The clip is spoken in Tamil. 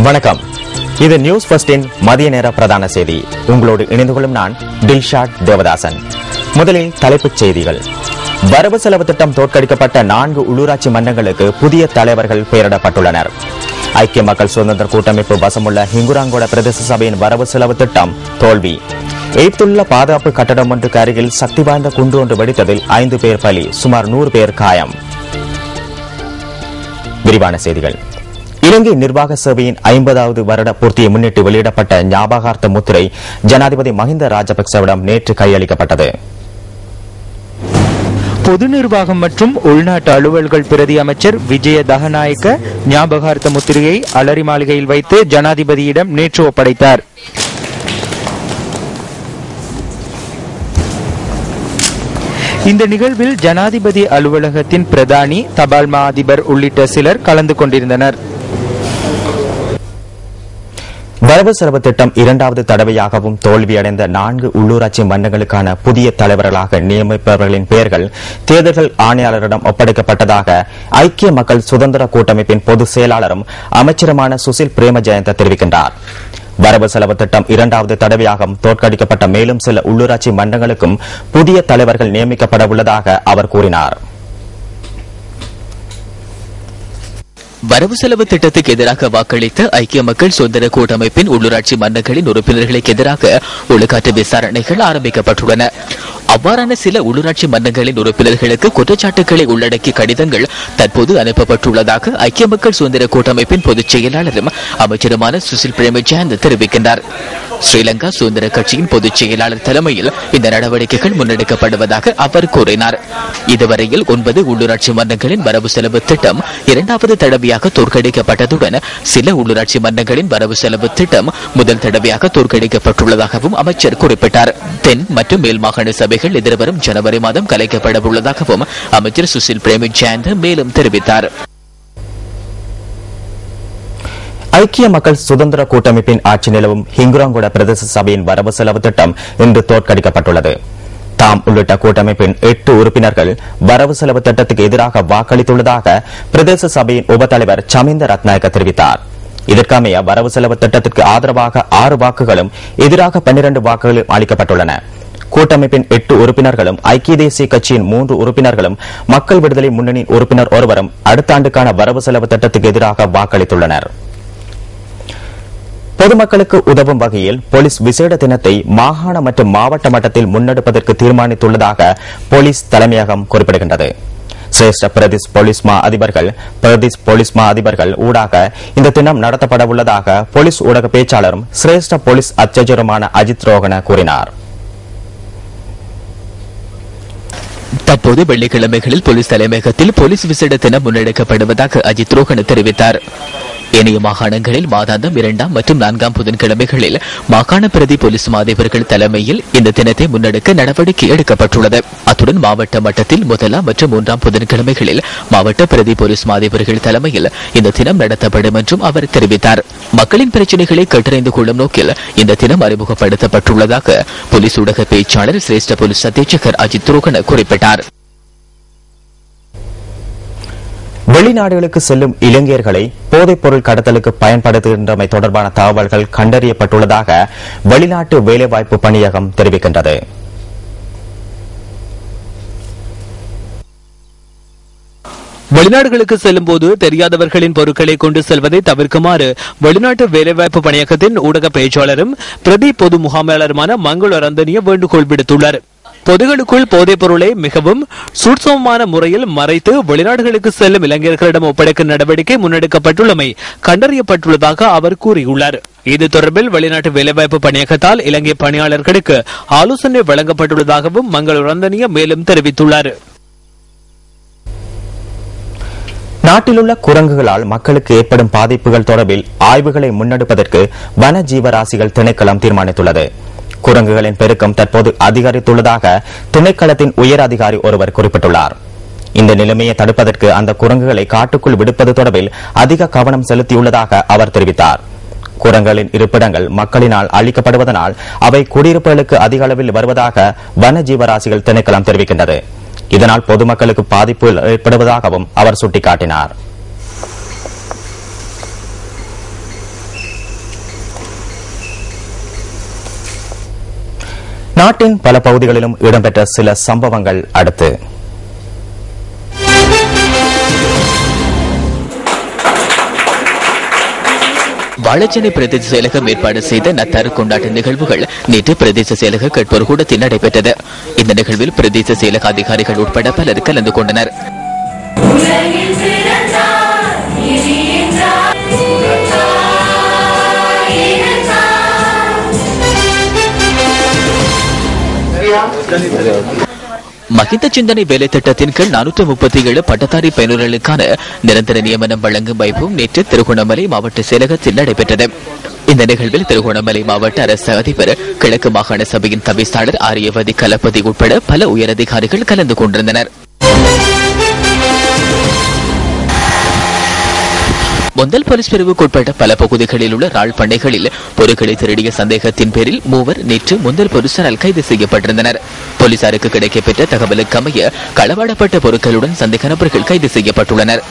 வணக்கம். இது நியூஸ் ஃபர்ஸ்டின் மதிய நேர பிரதான செய்தி. உங்களோடு இணைந்து கொள்ளும் நான் டில்ஷாட் தேவதாசன். முதலில் தலைப்புச் செய்திகள். வரவு செலவு திட்டம் தோற்கடிக்கப்பட்ட 4 உள்ளூராட்சி மன்றங்களுக்கு புதிய தலைவர்கள் பெயரிடப்பட்டுள்ளனர். ஐக்கிய மக்கள் சுதந்திர கூட்டமைப்பு வசமுள்ள ஹிங்குராங்கோட பிரதேச சபையின் வரவு செலவு திட்டம் தோல்வி. எய்ப்துள்ள பாதுகாப்பு கட்டடம் ஒன்றுக்கு அருகில் சக்தி வாய்ந்த குண்டு ஒன்று வெடித்ததில் 5 பேர் பலி, சுமார் 100 பேர் காயம். விரிவான செய்திகள். இலங்கை நிர்வாக சேவையின் 50வது வருட பூர்த்தியை முன்னிட்டு வெளியிடப்பட்ட ஞாபகார்த்த முத்திரை ஜனாதிபதி மஹிந்த ராஜபக்சவிடம் நேற்று கையளிக்கப்பட்டது. பொது நிர்வாகம் மற்றும் உள்நாட்டு அலுவல்கள் பிரதி அமைச்சர் விஜய தகநாயக்க ஞாபகார்த்த முத்திரையை அலரி மாளிகையில் வைத்து ஜனாதிபதியிடம் நேற்று ஒப்படைத்தார். இந்த நிகழ்வில் ஜனாதிபதி அலுவலகத்தின் பிரதானி, தபால் மா அதிபர் உள்ளிட்ட சிலர் கலந்து கொண்டிருந்தனர். வரவு செலவு திட்டம் 2வது தடவையாகவும் தோல்வியடைந்த 4 உள்ளூராட்சி மன்றங்களுக்கான புதிய தலைவர்களாக நியமிப்பவர்களின் பெயர்கள் தேர்தல்கள் ஆணையாளரிடம் ஒப்படைக்கப்பட்டதாக ஐக்கிய மக்கள் சுதந்திர கூட்டமைப்பின் பொதுச் செயலாளரும் அமைச்சருமான சுசில் பிரேமஜயந்த தெரிவிக்கின்றார். வரவு செலவு திட்டம் 2வது தடவையாகவும் தோற்கடிக்கப்பட்ட மேலும் சில உள்ளூராட்சி மன்றங்களுக்கும் புதிய தலைவர்கள் நியமிக்கப்பட உள்ளதாக அவர் கூறினார். வரவு செலவு திட்டத்துக்கு எதிராக வாக்களித்த ஐக்கிய மக்கள் சுதந்திர கூட்டமைப்பின் உள்ளூராட்சி மன்றங்களின் உறுப்பினர்களுக்கு எதிராக ஒழுக்காற்று விசாரணைகள் ஆரம்பிக்கப்பட்டுள்ளன. அவ்வாறான சில உள்ளூராட்சி மன்றங்களின் உறுப்பினர்களுக்கு குற்றச்சாட்டுகளை உள்ளடக்கிய கடிதங்கள் தற்போது அனுப்பப்பட்டுள்ளதாக ஐக்கிய மக்கள் சுதந்திர கூட்டமைப்பின் பொதுச் செயலாளரும் அமைச்சருமான சுசில் பிரேமஜயந்த தெரிவிக்கின்றார். ஸ்ரீலங்கா சுதந்திர கட்சியின் பொதுச் செயலாளர் தலைமையில் இந்த நடவடிக்கைகள் முன்னெடுக்கப்படுவதாக அவர் கூறினார். இதுவரையில் 9 உள்ளூராட்சி மன்றங்களின் வரவு செலவு திட்டம் 2வது தடவையாக தோற்கடிக்கப்பட்டதுடன் சில உள்ளூராட்சி மன்றங்களின் வரவு செலவு திட்டம் முதல் தடவையாக தோற்கடிக்கப்பட்டுள்ளதாகவும் அமைச்சர் குறிப்பிட்டார். தென் மற்றும் மேல் மாகாண சபைகள் எதிர்வரும் ஜனவரி மாதம் கலைக்கப்பட உள்ளதாகவும் அமைச்சர் சுசில் பிரேமஜயந்த மேலும் தெரிவித்தார். ஐக்கிய மக்கள் சுதந்திர கூட்டமைப்பின் ஆட்சி நிலவும் ஹிங்குராங்கோட பிரதேச சபையின் வரவு செலவு திட்டம் இன்று தோற்கடிக்கப்பட்டுள்ளது. தாம் உள்ளிட்ட கூட்டமைப்பின் 8 உறுப்பினர்கள் வரவு செலவு திட்டத்துக்கு எதிராக வாக்களித்துள்ளதாக பிரதேச சபையின் உபத்தலைவர் சமிந்த ரத்நாயக்க தெரிவித்தார். இதற்கமைய வரவு செலவு திட்டத்திற்கு ஆதரவாக 6 வாக்குகளும் எதிராக 12 வாக்குகளும் அளிக்கப்பட்டுள்ளன. கூட்டமைப்பின் 8 உறுப்பினர்களும் ஐக்கிய தேசிய கட்சியின் 3 உறுப்பினர்களும் மக்கள் விடுதலை முன்னணி உறுப்பினர் ஒருவரும் அடுத்த ஆண்டுக்கான வரவு செலவு திட்டத்துக்கு எதிராக வாக்களித்துள்ளனர். பொதுமக்களுக்கு உதவும் வகையில் போலீஸ் விசேட தினத்தை மாகாண மற்றும் மாவட்ட மட்டத்தில் முன்னெடுப்பதற்கு தீர்மானித்துள்ளதாக போலீஸ் தலைமையகம் குறிப்பிடுகின்றது. சிரேஷ்ட பிரதேஷ் போலீஸ் மா அதிபர்கள் ஊடாக இந்த தினம் நடத்தப்பட உள்ளதாக போலீஸ் ஊடக பேச்சாளரும் சிரேஷ்ட போலீஸ் அத்தியட்சருமான அஜித் ரோகன கூறினார். தற்போது வெள்ளிக்கிழமைகளில் போலீஸ் தலைமையகத்தில் போலீஸ் விசேட தினம் முன்னெடுக்கப்படுவதாக அஜித் ரோகன தெரிவித்தார். ஏனைய மாகாணங்களில் மாதாந்தம் 2ஆம் மற்றும் 4ஆம் புதன்கிழமைகளில் மாகாண பிரதி போலீஸ் மாதிபர்கள் தலைமையில் இந்த தினத்தை முன்னெடுக்க நடவடிக்கை எடுக்கப்பட்டுள்ளது. அத்துடன் மாவட்ட மட்டத்தில் 1ஆம் மற்றும் 3ஆம் புதன்கிழமைகளில் மாவட்ட பிரதி போலீஸ் மாதிபர்கள் தலைமையில் இந்த தினம் நடத்தப்படும் என்றும் அவர் தெரிவித்தார். மக்களின் பிரச்சினைகளை கேட்டறிந்து கொள்ளும் நோக்கில் இந்த தினம் அறிமுகப்படுத்தப்பட்டுள்ளதாக போலீஸ் ஊடக பேச்சாளர் சிரேஷ்ட போலீஸ் அத்தியட்சகர் அஜித் ரோகன குறிப்பிட்டார். வெளிநாடுகளுக்கு செல்லும் இளைஞர்களை போதைப் பொருள் கடத்தலுக்கு பயன்படுத்துகின்றமை தொடர்பான தகவல்கள் கண்டறியப்பட்டுள்ளதாக வெளிநாட்டு வேலைவாய்ப்பு பணியகம் தெரிவிக்கின்றது. வெளிநாடுகளுக்கு செல்லும் போது தெரியாதவர்களின் பொருட்களை கொண்டு செல்வதை தவிர்க்குமாறு வெளிநாட்டு வேலைவாய்ப்பு பணியகத்தின் ஊடக பேச்சாளரும் பிரதி பொது முகாமையாளருமான மங்கள ரந்தனிய வேண்டுகோள் விடுத்துள்ளார். பொதுகளுக்குள் போதைப் பொருளை மிகவும் சூட்சமமான முறையில் மறைத்து வெளிநாடுகளுக்கு செல்லும் இளைஞர்களிடம் ஒப்படைக்கும் நடவடிக்கை முன்னெடுக்கப்பட்டுள்ளமை கண்டறியப்பட்டுள்ளதாக அவர் கூறியுள்ளார். இது தொடர்பில் வெளிநாட்டு வேலைவாய்ப்பு பணியகத்தால் இலங்கை பணியாளர்களுக்கு ஆலோசனை வழங்கப்பட்டுள்ளதாகவும் மங்கள ரந்தனிய மேலும் தெரிவித்துள்ளார். நாட்டிலுள்ள குரங்குகளால் மக்களுக்கு ஏற்படும் பாதிப்புகள் தொடர்பில் ஆய்வுகளை முன்னெடுப்பதற்கு வன ஜீவராசிகள் திணைக்களம் தீர்மானித்துள்ளது. குரங்குகளின் பெருக்கம் தற்போது அதிகரித்துள்ளதாக திணைக்களத்தின் உயர் அதிகாரி ஒருவர் குறிப்பிட்டுள்ளார். இந்த நிலைமையை தடுப்பதற்கு அந்த குரங்குகளை காட்டுக்குள் விடுப்பது தொடர்பில் அதிக கவனம் செலுத்தியுள்ளதாக அவர் தெரிவித்தார். குரங்குகளின் இருப்பிடங்கள் மக்களினால் அழிக்கப்படுவதனால் அவை குடியிருப்புகளுக்கு அதிக அளவில் வருவதாக வன ஜீவராசிகள் திணைக்களம் தெரிவிக்கின்றது. இதனால் பொதுமக்களுக்கு பாதிப்பு ஏற்படுவதாகவும் அவர் சுட்டிக்காட்டினார். நாட்டின் பல பகுதிகளிலும் இடம்பெற்ற சில சம்பவங்கள் அடுத்து வாழைச்சேனை பிரதேச செயலகம் ஏற்பாடு செய்த நத்தாறு கொண்டாட்ட நிகழ்வுகள் நேற்று பிரதேச செயலக கேட்போர் கூடத்தில் நடைபெற்றது. இந்த நிகழ்வில் பிரதேச செயலக அதிகாரிகள் உட்பட பலர் கலந்து கொண்டனர். மகிந்த சிந்தனை வேலை திட்டத்தின் கீழ் 437 பட்டதாரி பயனர்களுக்கான நிரந்தர நியமனம் வழங்கும் வைப்பும் நேற்று திருகோணமலை மாவட்ட செயலகத்தில் நடைபெற்றது. இந்த நிகழ்வில் திருகோணமலை மாவட்ட அரசு அதிபர், கிழக்கு மாகாண சபையின் தவிசாளர் ஆரியவதி கலப்பதி உட்பட பல உயரதிகாரிகள் கலந்து கொண்டிருந்தனர். முந்தல் போலீஸ் பிரிவுக்குட்பட்ட பல பகுதிகளில் உள்ள ராள் பண்ணைகளில் பொருட்களை திருடிய சந்தேகத்தின் பேரில் 3 நேற்று முந்தல் போலீசாரால் கைது செய்யப்பட்டிருந்தனர். போலீசாருக்கு கிடைக்கப்பெற்ற தகவலுக்கு அமைய களவாடப்பட்ட பொருட்களுடன் சந்தேக நபர்கள் கைது செய்யப்பட்டுள்ளனர்.